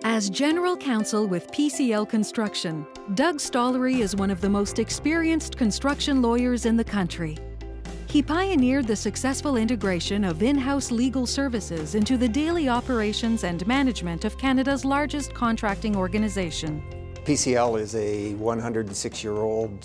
As General Counsel with PCL Construction, Doug Stollery is one of the most experienced construction lawyers in the country. He pioneered the successful integration of in-house legal services into the daily operations and management of Canada's largest contracting organization. PCL is a 106-year-old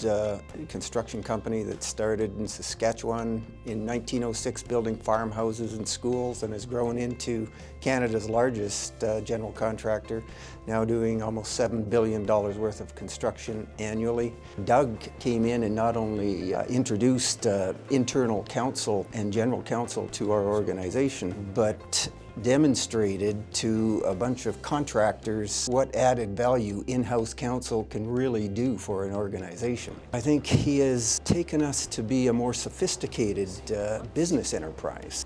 construction company that started in Saskatchewan in 1906 building farmhouses and schools and has grown into Canada's largest general contractor, now doing almost $7 billion worth of construction annually. Doug came in and not only introduced internal counsel and general counsel to our organization, but demonstrated to a bunch of contractors what added value in-house counsel can really do for an organization. I think he has taken us to be a more sophisticated business enterprise.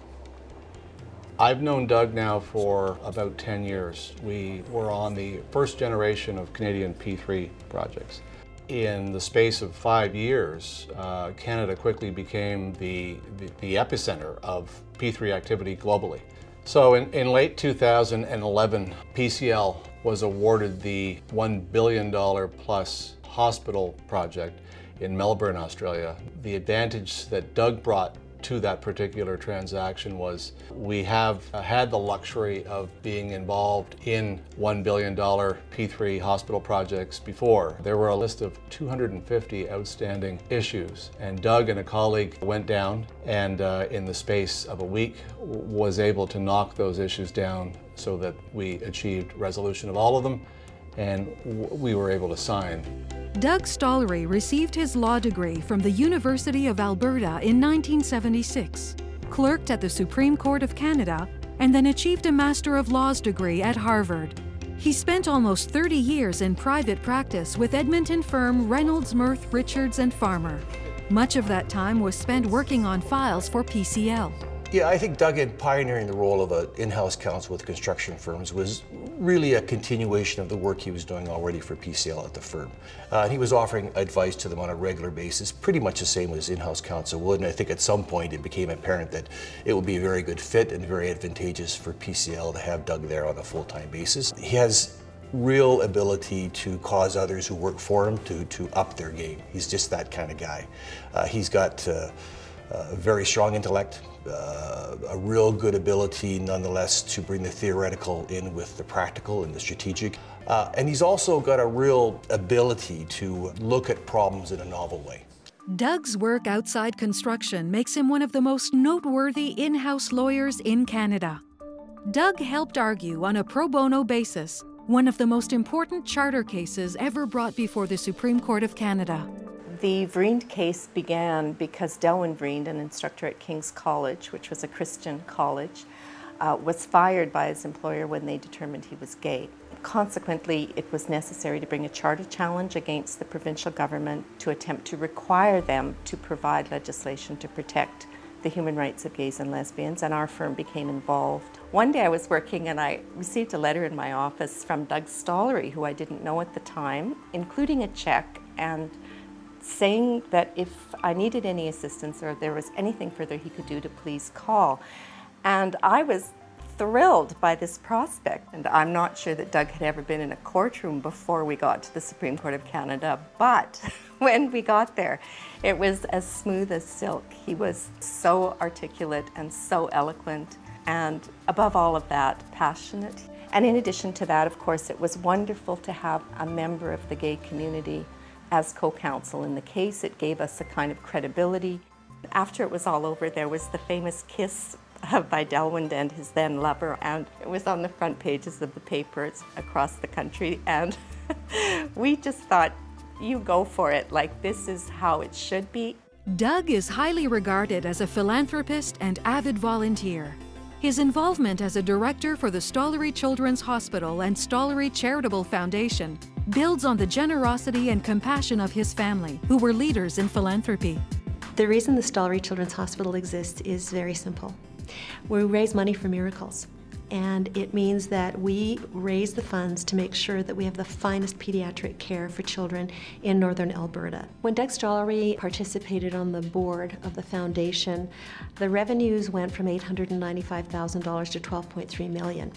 I've known Doug now for about 10 years. We were on the first generation of Canadian P3 projects. In the space of 5 years, Canada quickly became the epicenter of P3 activity globally. So in late 2011, PCL was awarded the $1 billion plus hospital project in Melbourne, Australia. The advantage that Doug brought to that particular transaction was we have had the luxury of being involved in $1 billion P3 hospital projects before. There were a list of 250 outstanding issues, and Doug and a colleague went down and in the space of a week was able to knock those issues down so that we achieved resolution of all of them and we were able to sign. Doug Stollery received his law degree from the University of Alberta in 1976, clerked at the Supreme Court of Canada, and then achieved a Master of Laws degree at Harvard. He spent almost 30 years in private practice with Edmonton firm Reynolds, Murth, Richards and Farmer. Much of that time was spent working on files for PCL. Yeah, I think Doug, in pioneering the role of an in-house counsel with construction firms, was really a continuation of the work he was doing already for PCL at the firm. He was offering advice to them on a regular basis, pretty much the same as in-house counsel would, and I think at some point it became apparent that it would be a very good fit and very advantageous for PCL to have Doug there on a full-time basis. He has real ability to cause others who work for him to up their game. He's just that kind of guy. He's got a very strong intellect, a real good ability nonetheless to bring the theoretical in with the practical and the strategic. And he's also got a real ability to look at problems in a novel way. Doug's work outside construction makes him one of the most noteworthy in-house lawyers in Canada. Doug helped argue on a pro bono basis one of the most important charter cases ever brought before the Supreme Court of Canada. The Vreend case began because Delwyn Vreend, an instructor at King's College, which was a Christian college, was fired by his employer when they determined he was gay. Consequently, it was necessary to bring a charter challenge against the provincial government to attempt to require them to provide legislation to protect the human rights of gays and lesbians, and our firm became involved. One day I was working and I received a letter in my office from Doug Stollery, who I didn't know at the time, including a check and saying that if I needed any assistance or there was anything further he could do to please call. And I was thrilled by this prospect. And I'm not sure that Doug had ever been in a courtroom before we got to the Supreme Court of Canada, but when we got there, it was as smooth as silk. He was so articulate and so eloquent, and above all of that, passionate. And in addition to that, of course, it was wonderful to have a member of the gay community as co-counsel in the case. It gave us a kind of credibility. After it was all over, there was the famous kiss by Delwyn and his then lover, and it was on the front pages of the papers across the country, and we just thought, you go for it, like this is how it should be. Doug is highly regarded as a philanthropist and avid volunteer. His involvement as a director for the Stollery Children's Hospital and Stollery Charitable Foundation builds on the generosity and compassion of his family, who were leaders in philanthropy. The reason the Stollery Children's Hospital exists is very simple. We raise money for miracles. and it means that we raise the funds to make sure that we have the finest pediatric care for children in northern Alberta. When Doug Stollery participated on the board of the foundation, the revenues went from $895,000 to $12.3 million.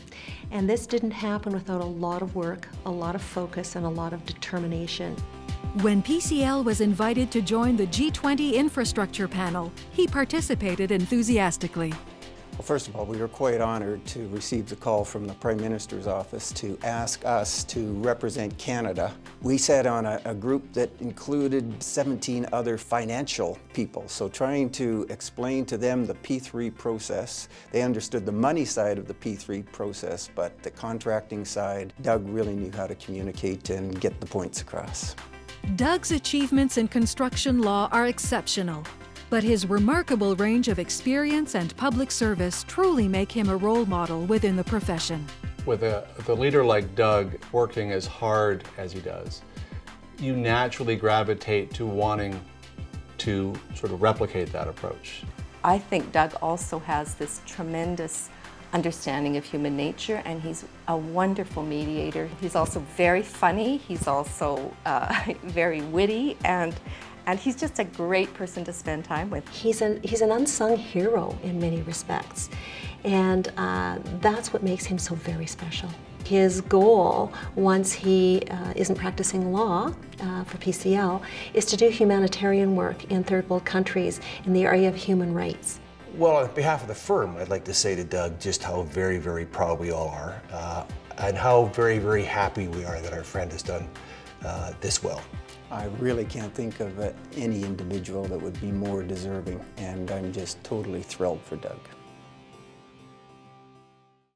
And this didn't happen without a lot of work, a lot of focus, and a lot of determination. When PCL was invited to join the G20 Infrastructure Panel, he participated enthusiastically. Well, first of all, we were quite honored to receive the call from the Prime Minister's office to ask us to represent Canada. We sat on a group that included 17 other financial people, so trying to explain to them the P3 process. They understood the money side of the P3 process, but the contracting side, Doug really knew how to communicate and get the points across. Doug's achievements in construction law are exceptional, but his remarkable range of experience and public service truly make him a role model within the profession. With a leader like Doug working as hard as he does, you naturally gravitate to wanting to sort of replicate that approach. I think Doug also has this tremendous understanding of human nature, and he's a wonderful mediator. He's also very funny, he's also very witty, and he's just a great person to spend time with. He's an unsung hero in many respects, and that's what makes him so very special. His goal, once he isn't practicing law for PCL, is to do humanitarian work in third world countries in the area of human rights. Well, on behalf of the firm, I'd like to say to Doug just how very, very proud we all are, and how very, very happy we are that our friend has done this well. I really can't think of any individual that would be more deserving, and I'm just totally thrilled for Doug.